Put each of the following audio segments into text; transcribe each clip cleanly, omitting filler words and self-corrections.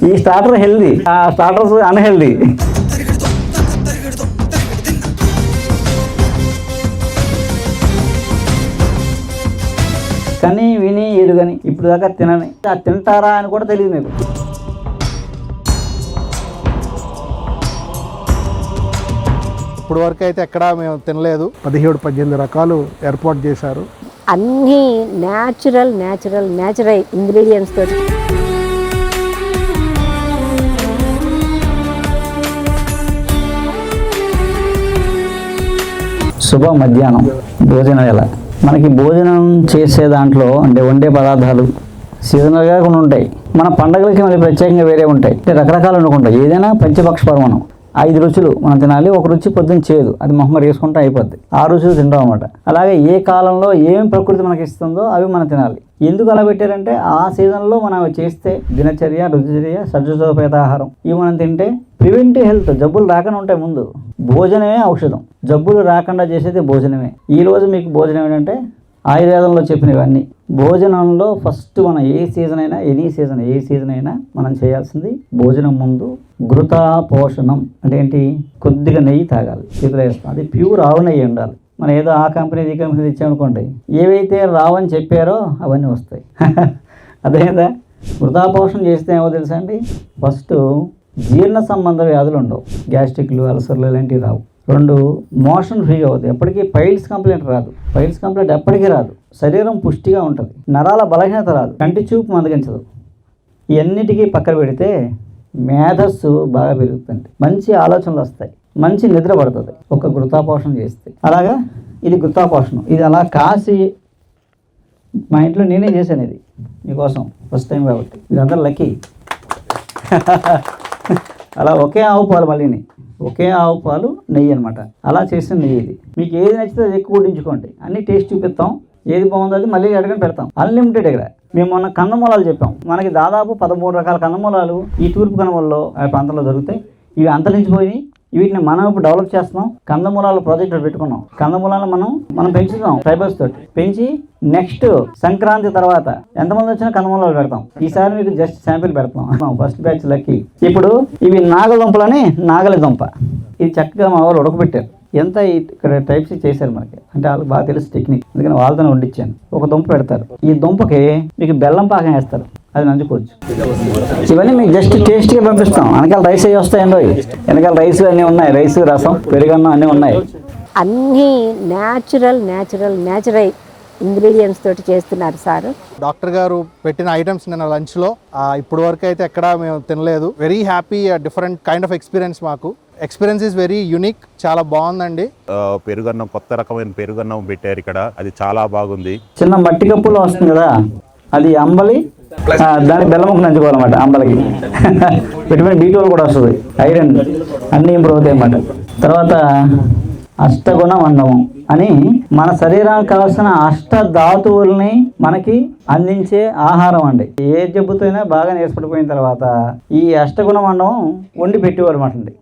ఈ starter healthy, ఆ starters unhealthy. కానీ విని ఎరుగని ఇప్పుడు దాకా తినని, తింటారా అని కూడా తెలియదు మీకు. ఇప్పుడు వరకు అయితే ఎక్కడా మేము తినలేదు. 17-18 రకాలు ఏర్పాటు చేశారు. అన్నీ న్యాచురల్ ఇంగ్రీడియంట్స్ తోటి. శుభ మధ్యాహ్నం భోజన వేళ. మనకి భోజనం చేసే దాంట్లో అంటే వండే పదార్థాలు సీజనల్గా కొన్ని ఉంటాయి. మన పండగలకి మళ్ళీ ప్రత్యేకంగా వేరే ఉంటాయి. అంటే రకరకాలు వండుకుంటాయి. ఏదైనా పంచపక్ష పర్వణం 5 రుచులు మనం తినాలి. ఒక రుచి పొద్దున్న చేయదు, అది మొహమ్మరి వేసుకుంటే అయిపోద్ది. 6 రుచులు తింటాం అన్నమాట. అలాగే ఏ కాలంలో ఏం ప్రకృతి మనకి ఇస్తుందో అవి మనం తినాలి. ఎందుకు అలా పెట్టారంటే ఆ సీజన్లో మనం చేస్తే దినచర్య, రుచిచర్య, సజ్జోపేత ఆహారం ఇవి మనం తింటే ప్రివెంటివ్ హెల్త్, జబ్బులు రాకుండా ఉంటాయి. ముందు భోజనమే ఔషధం, జబ్బులు రాకుండా చేసేది భోజనమే. ఈరోజు మీకు భోజనం ఏంటంటే ఆయుర్వేదంలో చెప్పినవన్నీ. భోజనంలో ఫస్ట్ మనం ఏ సీజన్ అయినా మనం చేయాల్సింది భోజనం ముందు ఘృతా పోషణం అంటే ఏంటి, కొద్దిగా నెయ్యి తాగాలి, చేతిలో వేస్తాం. అది ప్యూర్ ఆవు నెయ్యి ఉండాలి. మనం ఏదో ఆ కంపెనీ ఈ కంపెనీ ఇచ్చామనుకోండి, ఏవైతే రావని చెప్పారో అవన్నీ వస్తాయి. అదేదా ఘృతా పోషణం చేస్తే ఏమో తెలుసా అండి, ఫస్ట్ జీర్ణ సంబంధ వ్యాధులు ఉండవు, గ్యాస్ట్రిక్లు, అల్సర్లు ఇలాంటివి రావు. 2 మోషన్ ఫ్రీగా అవుతుంది, ఎప్పటికీ పైల్స్ కంప్లైంట్ రాదు. పైల్స్ కంప్లైంట్ ఎప్పటికీ రాదు. శరీరం పుష్టిగా ఉంటుంది, నరాల బలహీనత రాదు, కంటి చూపు మందగించదు. ఇవన్నిటికీ పక్కన పెడితే మేధస్సు బాగా పెరుగుతుంది, మంచి ఆలోచనలు వస్తాయి, మంచి నిద్ర పడుతుంది ఒక ఘృతాపోషణం చేస్తే. అలాగా ఇది ఘృతాపోషణం. ఇది అలా కాసి మా ఇంట్లో నేనే చేశాను. ఇది మీకోసం ఫస్ట్ టైం కాబట్టి మీరందరూ లక్కీ. అలా ఒకే ఆవు పాలు, మళ్ళీ ఒకే ఆవు పాలు నెయ్యి అనమాట. అలా చేసిన నెయ్యి ఇది. మీకు ఏది నచ్చితే అది ఎక్కువ వడ్డించుకోండి, అన్ని టేస్ట్ చూపిస్తాం. ఏది బాగుందో అది మళ్ళీ అడగని పెడతాం. అన్లిమిటెడ్. ఇక్కడ మేము మొన్న కందమూలాలు చెప్పాం. మనకి దాదాపు 13 రకాల కందమూలాలు ఈ తూర్పు కనుమల్లో ఆ ప్రాంతంలో దొరుకుతాయి. ఇవి అంతరించిపోయి వీటిని మనం ఇప్పుడు డెవలప్ చేస్తున్నాం. కందమూలాల ప్రాజెక్ట్ పెట్టుకున్నాం. కందమూలాలు మనం పెంచుతాం, ట్రైబల్స్ తోటి పెంచి నెక్స్ట్ సంక్రాంతి తర్వాత ఎంతమంది వచ్చినా కందమూలాలు పెడతాం. ఈసారి మీకు జస్ట్ శాంపిల్ పెడతాం, ఫస్ట్ బ్యాచ్ లకి. ఇప్పుడు ఇవి నాగదుంపలని, నాగలి దుంప, ఇది చక్కగా మా వాళ్ళు ఉడకబెట్టారు. ఎంత ఇక్కడ టైప్స్ చేశారు మనకి, అంటే వాళ్ళకి బాగా తెలుసు టెక్నిక్, అందుకని వాళ్ళతోనే వండించాను. ఒక దుంప పెడతారు, ఈ దుంపకి మీకు బెల్లం పాకం వేస్తారు, అది నంచుకోవచ్చు. ఇవన్నీ మీకు జస్ట్ టేస్ట్గా పంపిస్తాం. వెనకాల రైస్ అవి వస్తాయండి, వెనకాల రైస్ అన్నీ ఉన్నాయి, రైస్, రసం, పెరుగన్నం అన్నీ ఉన్నాయి. అన్నీ న్యాచురల్ ఇంగ్రీడియంట్స్ తోటి చేస్తున్నారు సార్. డాక్టర్ గారు పెట్టిన ఐటమ్స్ నిన్న లంచ్లో ఇప్పుడు వరకు అయితే ఎక్కడా మేము తినలేదు. Very happy, different kind of experience. మాకు ఎక్స్పీరియన్స్ ఈజ్ వెరీ యూనిక్, చాలా బాగుందండి. పెరుగన్నం, కొత్త రకమైన పెరుగన్నం పెట్టారు ఇక్కడ, అది చాలా బాగుంది. చిన్న మట్టి కప్పులో వస్తుంది కదా, అది అంబలి, దాని బెల్లముకు నంచుకోవాలన్నమాట. అంబలికి విటమిన్ B12 కూడా వస్తుంది, ఐరన్ అన్నీ ఇంప్రూవ్ అవుతాయి అన్నమాట. తర్వాత అష్టగుణ మండవం అని మన శరీరానికి కావాల్సిన అష్టధాతువుల్ని మనకి అందించే ఆహారం అండి. ఏ జబ్బుతో అయినా బాగా ఏర్పడిపోయిన తర్వాత ఈ అష్టగుణ మండవం వండి పెట్టేవారు అన్నమాట.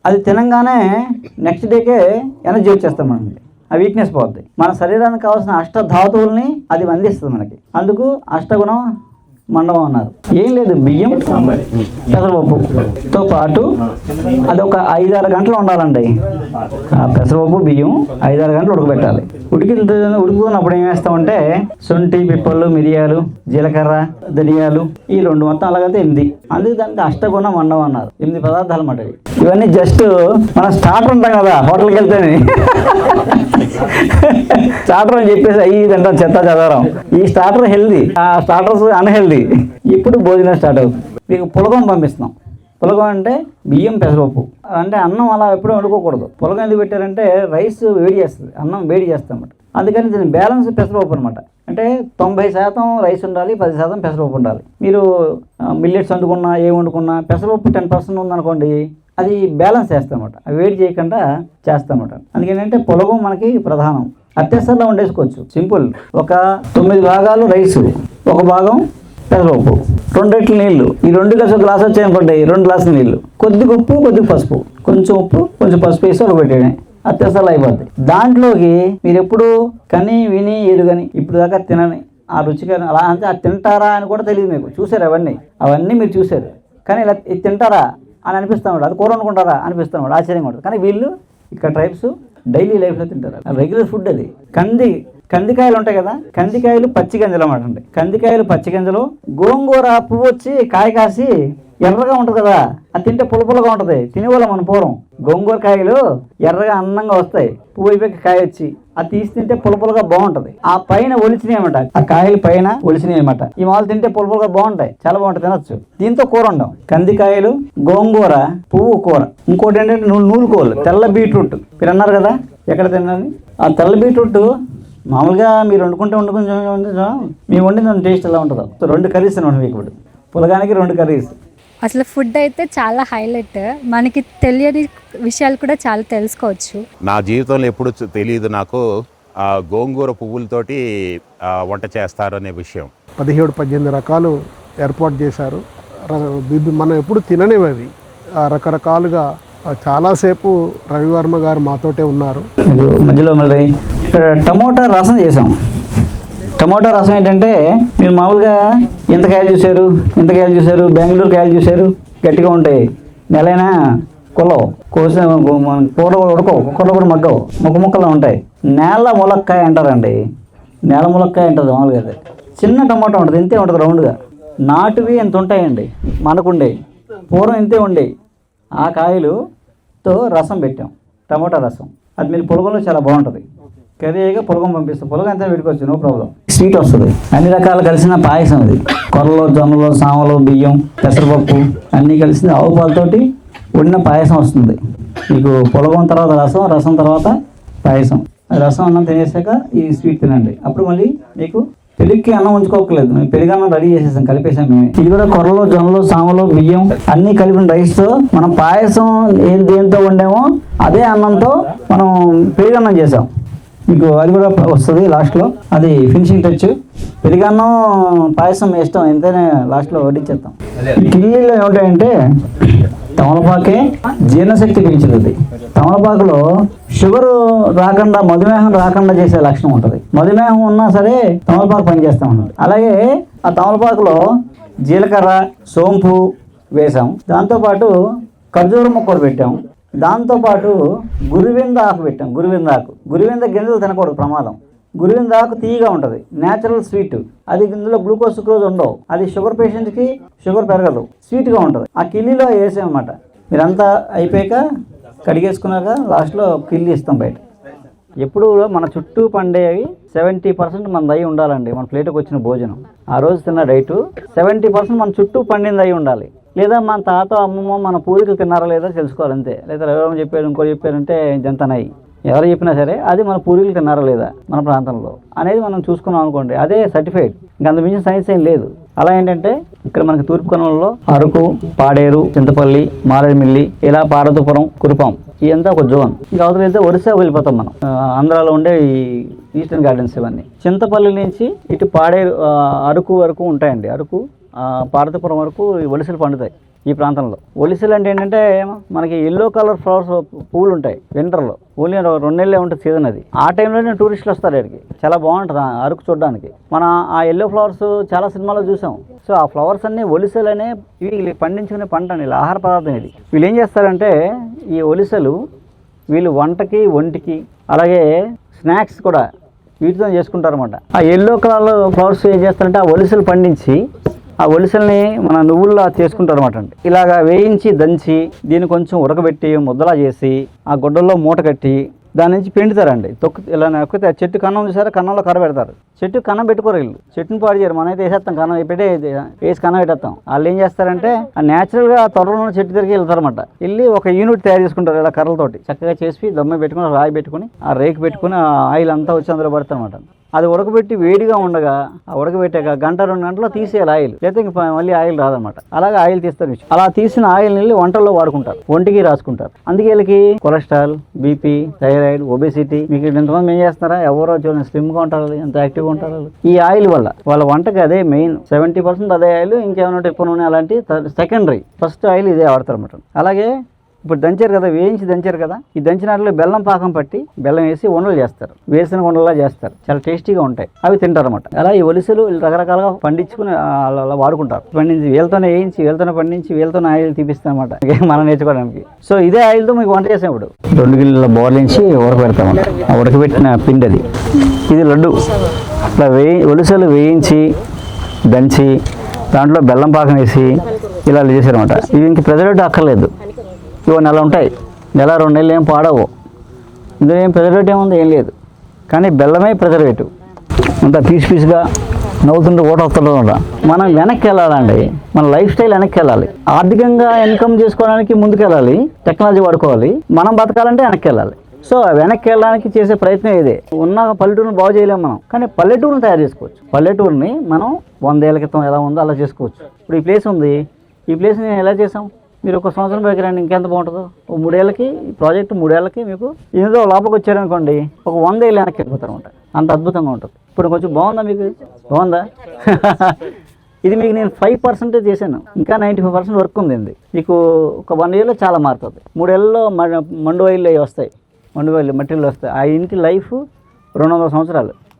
అది తినంగానే నెక్స్ట్ డేకే ఎనర్జీ వచ్చేస్తామండి, ఆ వీక్నెస్ పోద్ది. మన శరీరానికి కావాల్సిన అష్టధాతువుల్ని అది అందిస్తుంది మనకి. అందుకు అష్టగుణం మండవం అన్నారు. ఏం లేదు, బియ్యం, పెసరపప్పుతో పాటు అది ఒక 5-6 గంటలు ఉండాలండి. ఆ పెసరపప్పు, బియ్యం 5-6 గంటలు ఉడకబెట్టాలి. ఉడుకుతున్నప్పుడు ఏం వేస్తామంటే శొంఠి, పిప్పళ్ళు, మిరియాలు, జీలకర్ర, ధనియాలు, ఈ 2 మొత్తం అలాగైతే 8. అందుకే దానికి అష్టగుణ మండవం అన్నారు. 8 పదార్థాలు అన్నమాట. ఇవన్నీ జస్ట్ మనం స్టార్టర్ ఉంటాం కదా హోటల్కి వెళ్తేనే, స్టార్టర్ అని చెప్పేసి అయ్యి తింటాం, చెత్త చదవరం. ఈ స్టార్టర్ హెల్దీ, ఆ స్టార్టర్స్ అన్హెల్దీ. ఇప్పుడు భోజనం స్టార్ట్ అవుతుంది. మీకు పులగం పంపిస్తున్నాం. పులగం అంటే బియ్యం, పెసరపప్పు. అంటే అన్నం అలా ఎప్పుడూ వండుకోకూడదు. పులగం ఎందుకు పెట్టారంటే రైస్ వేడి చేస్తుంది, అన్నం వేడి చేస్తామన్నమాట. అందుకని దీని బ్యాలెన్స్ పెసరపప్పు అనమాట. అంటే 90% రైస్ ఉండాలి, 10% పెసరపప్పు ఉండాలి. మీరు మిల్లెట్స్ వండుకున్నా, ఏం వండుకున్నా పెసరపప్పు 10% ఉందనుకోండి, అది బ్యాలెన్స్ చేస్తామన్నమాట. అవి వేడి చేయకుండా చేస్తామన్నమాట. అందుకేంటంటే పులగం మనకి ప్రధానం. అత్యవసరంలో వండేసుకోవచ్చు, సింపుల్. ఒక 9 భాగాలు రైసు, 1 భాగం పెసరపప్పు, 2 రెట్లు నీళ్లు. ఈ 2 కలిసి 1 గ్లాస్ వచ్చాయనుకోండి, 2 గ్లాసులు నీళ్లు, కొద్దిగా ఉప్పు, కొద్దిగా పసుపు, కొంచెం ఉప్పు, కొంచెం పసుపు వేసి ఉడకబెట్టేయడం, అత్యవసరాలు అయిపోద్ది. దాంట్లోకి మీరు ఎప్పుడు కని విని ఎరుగని ఇప్పుడు దాకా తినని ఆ రుచిగా అలా అంటే అది తింటారా అని కూడా తెలియదు మీకు. చూసారు అవన్నీ మీరు చూసారు. కానీ ఇలా ఇది తింటారా అని అనిపిస్తున్నాడు, అది కూర అనుకుంటారా అనిపిస్తున్నాడు, ఆశ్చర్యంగా ఉంటుంది. కానీ వీళ్ళు ఇక్కడ ట్రైబ్స్ డైలీ లైఫ్లో తింటారు, రెగ్యులర్ ఫుడ్ అది. కందికాయలు ఉంటాయి కదా, కందికాయలు పచ్చి గింజలు అన్నమాట అండి. కందికాయలు పచ్చి గింజలు, గోంగూర పువ్వు వచ్చి కాయ కాసి ఎర్రగా ఉంటుంది కదా, అది తింటే పులపులగా ఉంటుంది. తినేవాళ్ళం మన పూర్వం. గోంగూర కాయలు ఎర్రగా అందంగా వస్తాయి, పువ్వు అయిపోయి కాయ వచ్చి అది తీసి తింటే పులపులుగా బాగుంటుంది. ఆ పైన ఒలిచినాయి అన్నమాట, ఆ కాయలు పైన ఒలిచినాయి అన్నమాట. ఈ మాలు తింటే పులపులుగా బాగుంటాయి, చాలా బాగుంటుంది, తినొచ్చు. దీంతో కూర ఉండం, కందికాయలు, గోంగూర పువ్వు కూర. ఇంకోటి ఏంటంటే నూలుకోలు, తెల్ల బీట్రూట్. మీరు అన్నారు కదా ఎక్కడ తిన్నారని, ఆ తెల్ల బీట్రూట్ మామూలుగా మీరు వండుకుంటే మేము వండిన టేస్ట్ ఎలా ఉంటుందో. 2 కర్రీస్ అనమాట మీకు ఇప్పుడు, పులగానికి 2 కర్రీస్. అసలు ఫుడ్ అయితే చాలా హైలైట్, మనకి తెలియని విషయాలు కూడా చాలా తెలుసుకోవచ్చు. నా జీవితంలో ఎప్పుడు తెలియదు నాకు ఆ గోంగూర పువ్వులతోటి వంట చేస్తారు అనే విషయం. 17-18 రకాలు ఏర్పాటు చేశారు. మనం ఎప్పుడు తిననివి అవి రకరకాలుగా. చాలాసేపు రవివర్మ గారు మాతోటే ఉన్నారు. మధ్యలో మళ్ళీ ఇక్కడ టమోటా రసం చేసాం. టమోటా రసం ఏంటంటే మీరు మామూలుగా ఎంత కాయలు చూశారు, బెంగళూరు కాయలు చూశారు, గట్టిగా ఉంటాయి, నెలైనా కొలవు కోసిన కూర ఉడకవు, కూర కూడా మగ్గవు, ముక్కలు ఉంటాయి. నేల ములక్కాయ అంటారండి, నేల ములక్కాయ అంటారు మామూలుగా. అది చిన్న టమోటా ఉంటుంది, ఇంతే ఉంటుంది రౌండ్గా. నాటువి ఎంత ఉంటాయండి మనకుండే, పూర్వం ఇంతే ఉండే. ఆ కాయలుతో రసం పెట్టాం, టమోటా రసం. అది మీరు పొలగంలో చాలా బాగుంటుంది. కర్రీగా పొలగం పంపిస్తాం, పొలగం ఎంత పెట్టుకోవచ్చు, నో ప్రాబ్లం. స్వీట్ వస్తుంది, అన్ని రకాలు కలిసిన పాయసం అది. కొర్రలు, జొన్నలు, సామలు, బియ్యం, పెసరపప్పు అన్నీ కలిసింది ఆవు పాలతోటి వండిన పాయసం వస్తుంది మీకు. పొలగం తర్వాత రసం, రసం తర్వాత పాయసం. రసం అన్నం తినేసాక ఈ స్వీట్ తినండి. అప్పుడు మళ్ళీ మీకు పెళ్ళికి అన్నం ఉంచుకోకలేదు, మేము పెరుగన్నం రెడీ చేసేసాం, కలిపేసాం మేమే. ఇది కూడా కొర్రలు, జొన్నలు, సామలు, బియ్యం అన్నీ కలిపిన రైస్తో మనం పాయసం దేంతో వండామో అదే అన్నంతో మనం పెరుగన్నం చేసాం మీకు. అది కూడా వస్తుంది లాస్ట్లో, అది ఫినిషింగ్ టచ్. పెరుగన్నం పాయసం ఇష్టం ఎంతైనా లాస్ట్లో వడ్డించేస్తాం. కిల్లీలో ఏమిటాయంటే తమలపాకే జీర్ణశక్తి పెంచుతుంది. తమలపాకులో షుగర్ రాకుండా, మధుమేహం రాకుండా చేసే లక్షణం ఉంటుంది. మధుమేహం ఉన్నా సరే తమలపాకు పనిచేస్తూ ఉంటుంది. అలాగే ఆ తమలపాకులో జీలకర్ర, సోంపు వేసాం, దాంతోపాటు ఖర్జూర ముక్కలు పెట్టాం, దాంతోపాటు గురువింద ఆకు పెట్టాం. గురువింద గింజలు తినకూడదు, ప్రమాదం. గురువింద ఆకు తీయగా ఉంటుంది, న్యాచురల్ స్వీట్. అది ఇందులో గ్లూకోజ్, సుక్రోజ్ ఉండవు. అది షుగర్ పేషెంట్కి షుగర్ పెరగదు, స్వీట్గా ఉంటుంది. ఆ కిల్లీలో వేసామన్నమాట. మీరంతా అయిపోయాక కడిగేసుకున్నాక లాస్ట్లో కిల్లి ఇస్తాం బయట. ఎప్పుడు మన చుట్టూ పండేవి 70% మన దయ్యి ఉండాలండి. మన ప్లేట్కి వచ్చిన భోజనం, ఆ రోజు తిన్న డైటు 70% మన చుట్టూ పండింది అయి ఉండాలి. లేదా మన తాత, అమ్మమ్మ, మన పూర్వీకులు తిన్నారా లేదా తెలుసుకోవాలి అంతే. లేదా ఎవరైనా చెప్పారు, ఇంకోటి చెప్పారంటే జంతనయ్యి. ఎవరు చెప్పినా సరే అది మన పూర్వీకులు తిన్నారా లేదా మన ప్రాంతంలో అనేది మనం చూసుకున్నాం అనుకోండి, అదే సర్టిఫైడ్. ఇంకా అంత మించిన సైన్స్ ఏం లేదు. అలా ఏంటంటే ఇక్కడ మనకి తూర్పు కనుమలలో అరకు, పాడేరు, చింతపల్లి, మారేడుమిల్లి, ఇలా పార్వతీపురం, కురుపాం, ఇదంతా ఒక జోన్. ఇంకా అవతల వెళ్తే ఒరిస్సా వెళ్ళిపోతాం మనం. ఆంధ్రాలో ఉండే ఈ ఈస్టర్న్ గార్డెన్స్ ఇవన్నీ. చింతపల్లి నుంచి ఇటు పాడేరు, అరకు వరకు ఉంటాయండి. అరకు, పార్వతీపురం వరకు ఒలిసలు పండుతాయి ఈ ప్రాంతంలో. ఒలిసలు అంటే ఏంటంటే మనకి ఎల్లో కలర్ ఫ్లవర్స్, పువ్వులు ఉంటాయి వింటర్లో. ఓన్లీ 2 నెలలే ఉంటుంది సీజన్ అది. ఆ టైంలోనే టూరిస్టులు వస్తారు ఇక్కడికి, చాలా బాగుంటుంది అరకు చూడడానికి. మనం ఆ ఎల్లో ఫ్లవర్స్ చాలా సినిమాలో చూసాం. సో ఆ ఫ్లవర్స్ అన్నీ ఒలిసలు అనే ఇవి పండించుకునే పంట అండి, ఇలా ఆహార పదార్థం ఇది. వీళ్ళు ఏం చేస్తారంటే ఈ ఒలిసలు వీళ్ళు వంటకి, ఒంటికి, అలాగే స్నాక్స్ కూడా వీటితో చేసుకుంటారు అన్నమాట. ఆ ఎల్లో కలర్ ఫ్లవర్స్ ఏం చేస్తారంటే ఆ ఒలిసలు పండించి ఆ ఒలిసల్ని మన నువ్వుల్లా చేసుకుంటారు అనమాట అండి. ఇలాగా వేయించి దంచి దీన్ని కొంచెం ఉడకబెట్టి ముద్దలా చేసి ఆ గుడ్డల్లో మూట కట్టి దాని నుంచి పిండుతారండి. ఇలా నొక్కితే ఆ చెట్టు కన్నం చూసారా, కన్నంలో కర్ర పెడతారు. చెట్టు కన్నం పెట్టుకోరు వీళ్ళు, చెట్టుని పాడు చేయరు. మనమైతే వేసేస్తాం, కన్నం వేసి కన్నం పెట్టేస్తాం. వాళ్ళు ఏం చేస్తారంటే ఆ న్యాచురల్గా తొర్రలో ఉన్న చెట్టు దగ్గరికి వెళ్తారన్నమాట. వెళ్ళి ఒక యూనిట్ తయారు చేసుకుంటారు ఇలా కర్రలతోటి చక్కగా చేసి దమ్మ పెట్టుకుని, రాయి పెట్టుకుని, ఆ రేకు పెట్టుకుని, ఆ ఆయిల్ అంతా వచ్చి అందులో పడతారన్నమాట. అది ఉడకబెట్టి వేడిగా ఉండగా ఆ ఉడకబెట్టాక 1-2 గంటలో తీసేయాలి ఆయిల్, లేకపోతే ఇంక మళ్ళీ ఆయిల్ రాదనమాట. అలాగే ఆయిల్ తీస్తారు. అలా తీసిన ఆయిల్ నీళ్ళు వంటల్లో వాడుకుంటారు, ఒంటికి రాసుకుంటారు. అందుకే వీళ్ళకి కొలెస్ట్రాల్, బీపీ, థైరాయిడ్, ఒబేసిటీ. మీకు ఎంతమంది ఏం చేస్తారా, ఎవరో చూడండి స్లిమ్గా ఉంటారు, ఎంత యాక్టివ్గా ఉంటారు. ఈ ఆయిల్ వల్ల వాళ్ళ వంటకి అదే మెయిన్. 70% అదే ఆయిల్, ఇంకేమైనా టిప్పు నూనె అలాంటి సెకండరీ. ఫస్ట్ ఆయిల్ ఇదే వాడతారు అన్నమాట. అలాగే ఇప్పుడు దంచారు కదా, వేయించి దంచారు కదా, ఈ దంచిన వాటిలో బెల్లం పాకం పట్టి బెల్లం వేసి ఉండలు చేస్తారు, వేసిన ఉండలా చేస్తారు, చాలా టేస్టీగా ఉంటాయి, అవి తింటారు అనమాట. అలా ఈ ఒలిసలు రకరకాలుగా పండించుకుని అలా వాడుకుంటారు. పండించి వేలతోనే వేయించి, వేలతోనే పండించి, వేలతోనే ఆయిల్ తీపిస్తాం అనమాట మనం నేర్చుకోవడానికి. సో ఇదే ఆయిల్తో మీకు వంట చేసేప్పుడు 2 గిన్నెల బోర్లించి ఉడకబెడతామంట. ఆ ఉడకబెట్టిన పిండి అది, ఇది లడ్డు. అట్లా ఒలిసలు వేయించి దంచి దాంట్లో బెల్లం పాకం వేసి ఇలా చేశారన్నమాట. ఇవి ఇంక ప్రిజర్వేటివ్ అక్కర్లేదు. ఇవో నెల ఉంటాయి, నెల 2 నెలలు ఏం పాడవు. ఇందులో ఏం ప్రిజర్వేటివ్ ఏముంది, ఏం లేదు. కానీ బెల్లమే ప్రిజర్వేటివ్. అంతా పీస్గా నవ్వుతుంటే ఓట వస్తుండదు. మనం వెనక్కి వెళ్ళాలండి, మన లైఫ్ స్టైల్ వెనక్కి వెళ్ళాలి. ఆర్థికంగా ఇన్కమ్ చేసుకోవడానికి ముందుకు వెళ్ళాలి, టెక్నాలజీ వాడుకోవాలి. మనం బతకాలంటే వెనక్కి వెళ్ళాలి. సో వెనక్కి వెళ్ళడానికి చేసే ప్రయత్నం ఇదే. ఉన్న పల్లెటూరుని బాగు చేయలేము మనం, కానీ పల్లెటూరుని తయారు చేసుకోవచ్చు. పల్లెటూరుని మనం 100 ఏళ్ల క్రితం ఎలా ఉందో అలా చేసుకోవచ్చు. ఇప్పుడు ఈ ప్లేస్ ఉంది, ఈ ప్లేస్ని ఎలా చేసాం? మీరు ఒక సంవత్సరం పైకి రండి, ఇంకెంత బాగుంటుందో. ఒక 3 ఏళ్ళకి ఈ ప్రాజెక్ట్ 3 ఏళ్ళకి మీకు ఏదో లోపలికి వచ్చారనుకోండి, ఒక 100 ఏళ్ళు వెనక్కి వెళ్ళిపోతారు అనమాట. అంత అద్భుతంగా ఉంటుంది. ఇప్పుడు కొంచెం బాగుందా మీకు? బాగుందా? ఇది మీకు నేను 5% చేశాను, ఇంకా 95% వర్క్ ఉంది. మీకు ఒక 1 ఇయర్లో చాలా మారుతుంది. 3 ఏళ్ళలో మండు ఆయిల్ అవి వస్తాయి, మండు ఆయిల్ మెటీరియల్ వస్తాయి. ఆ ఇంటి లైఫ్ 200 సంవత్సరాలు.